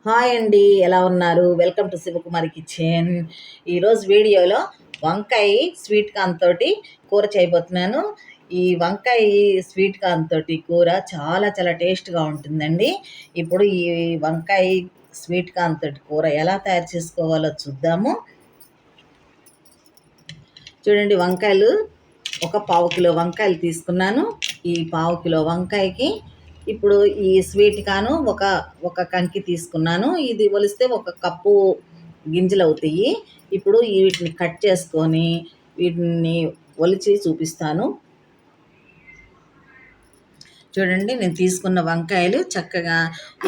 Hi అండి, ఎలా ఉన్నారు? Welcome to Shivakumari kitchen. ఈరోజు వీడియోలో వంకాయ స్వీట్ కార్న్ తోటి కూర చేయబోతున్నాను. ఈ వంకాయ స్వీట్ కార్న్ తోటి కూర చాలా చాలా టేస్ట్గా ఉంటుందండి. ఇప్పుడు ఈ వంకాయ స్వీట్ కార్న్ తోటి కూర ఎలా తయారు చేసుకోవాలో చూద్దాము. చూడండి, వంకాయలు ఒక పావు కిలో వంకాయలు తీసుకున్నాను. ఈ పావు కిలో వంకాయకి ఇప్పుడు ఈ స్వీట్ కాను ఒక కంకి తీసుకున్నాను. ఇది ఒలిస్తే ఒక కప్పు గింజలు అవుతాయి. ఇప్పుడు వీటిని కట్ చేసుకొని వీటిని ఒలిచి చూపిస్తాను. చూడండి, నేను తీసుకున్న వంకాయలు చక్కగా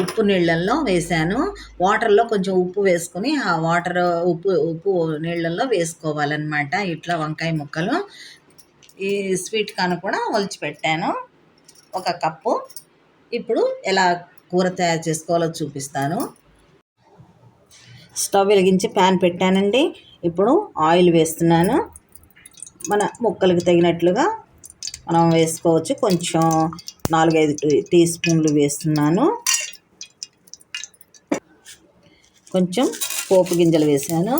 ఉప్పు నీళ్ళల్లో వేసాను. వాటర్లో కొంచెం ఉప్పు వేసుకొని ఆ ఉప్పు నీళ్ళల్లో వేసుకోవాలన్నమాట. ఇట్లా వంకాయ ముక్కలు. ఈ స్వీట్ కాను కూడా ఒలిచి పెట్టాను, ఒక కప్పు. ఇప్పుడు ఎలా కూర తయారు చేసుకోవాలో చూపిస్తాను. స్టవ్ వెలిగించి ప్యాన్ పెట్టానండి. ఇప్పుడు ఆయిల్ వేస్తున్నాను. మన ముక్కలకు తగినట్లుగా మనం వేసుకోవచ్చు. కొంచెం 4-5 టీ స్పూన్లు వేస్తున్నాను. కొంచెం పోపు గింజలు వేసాను.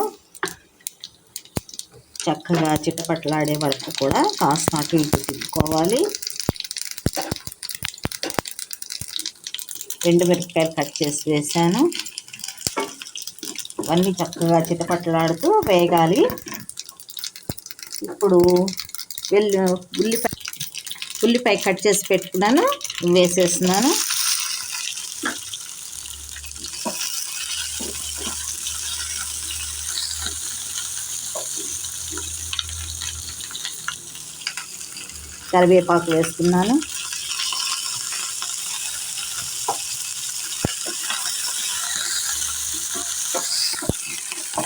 చక్కగా చిట్టపట్లాడే వరకు కూడా కాస్త అటు ఇటు తిప్పుకోవాలి. మిరపకాయలు కట్ చేసి వేసాను. ఇవన్నీ చక్కగా చిటపట్లాడుతూ వేగాలి. ఇప్పుడు ఉల్లిపాయ కట్ చేసి పెట్టుకున్నాను, వేసేస్తున్నాను. కరివేపాకు వేస్తున్నాను.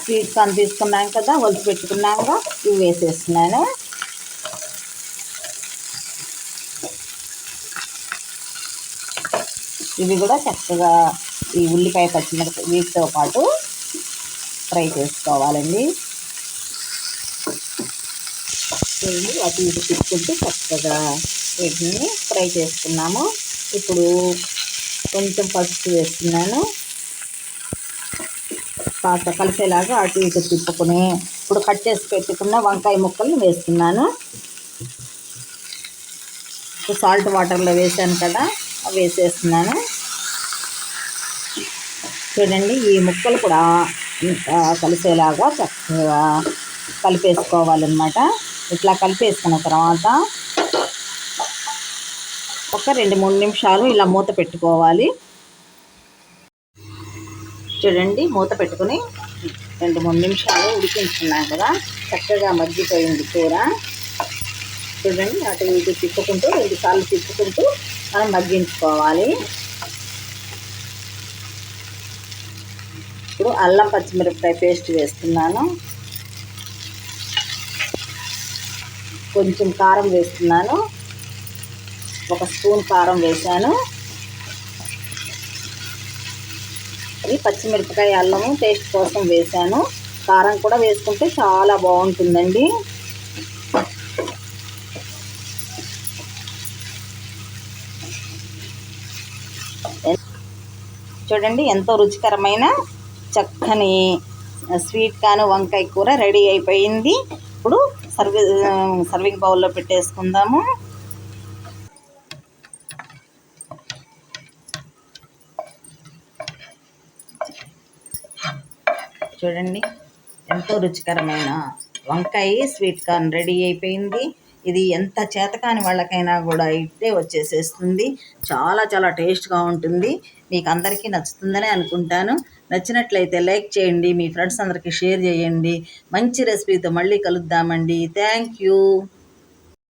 స్వీట్ కార్న్ తీసుకున్నాం కదా, ఒలిచి పెట్టుకున్నాం కదా, ఇవి వేసేస్తున్నాను. ఇవి కూడా చక్కగా ఈ ఉల్లిపాయ పచ్చిమిరపకాయ వీటితో పాటు ఫ్రై చేసుకోవాలండి. అటు ఇటు తిప్పుకుంటూ చక్కగా వీటిని ఫ్రై చేసుకున్నాము. ఇప్పుడు కొంచెం పసుపు వేస్తున్నాను. కాస్త కలిసేలాగా అటు ఇటు తిప్పుకొని ఇప్పుడు కట్ చేసి పెట్టుకున్న వంకాయ ముక్కల్ని వేస్తున్నాను. సాల్ట్ వాటర్లో వేసాను కదా, అవి వేసేస్తున్నాను. చూడండి, ఈ ముక్కలు కూడా కలిసేలాగా చక్కగా కలిపేసుకోవాలన్నమాట. ఇట్లా కలిపేసుకున్న తర్వాత ఒక 2-3 నిమిషాలు ఇలా మూత పెట్టుకోవాలి. చూడండి, మూత పెట్టుకుని 2-3 నిమిషాలు ఉడికించుకున్నాం కదా, చక్కగా మగ్గిపోయింది కూర. చూడండి, అటు ఇటు తిప్పుకుంటూ 2 సార్లు తిప్పుకుంటూ మనం మగ్గించుకోవాలి. ఇప్పుడు అల్లం పచ్చిమిరపకాయ పేస్ట్ వేస్తున్నాను. కొంచెం కారం వేస్తున్నాను. 1 స్పూన్ కారం వేసాను. ఇది పచ్చిమిరపకాయ అల్లము టేస్ట్ కోసం వేసాను. కారం కూడా వేసుకుంటే చాలా బాగుంటుందండి. చూడండి, ఎంతో రుచికరమైన చక్కని స్వీట్ కార్న్ వంకాయ కూర రెడీ అయిపోయింది. ఇప్పుడు సర్వింగ్ బౌల్లో పెట్టేసుకుందాము. చూడండి, ఎంతో రుచికరమైన వంకాయ స్వీట్ కార్న్ రెడీ అయిపోయింది. ఇది ఎంత చేతకాని వాళ్ళకైనా కూడా ఇట్టే వచ్చేసేస్తుంది. చాలా చాలా టేస్ట్గా ఉంటుంది. మీకు అందరికీ నచ్చుతుందని అనుకుంటాను. నచ్చినట్లయితే లైక్ చేయండి, మీ ఫ్రెండ్స్ అందరికీ షేర్ చేయండి. మంచి రెసిపీతో మళ్ళీ కలుద్దామండి. Thank you.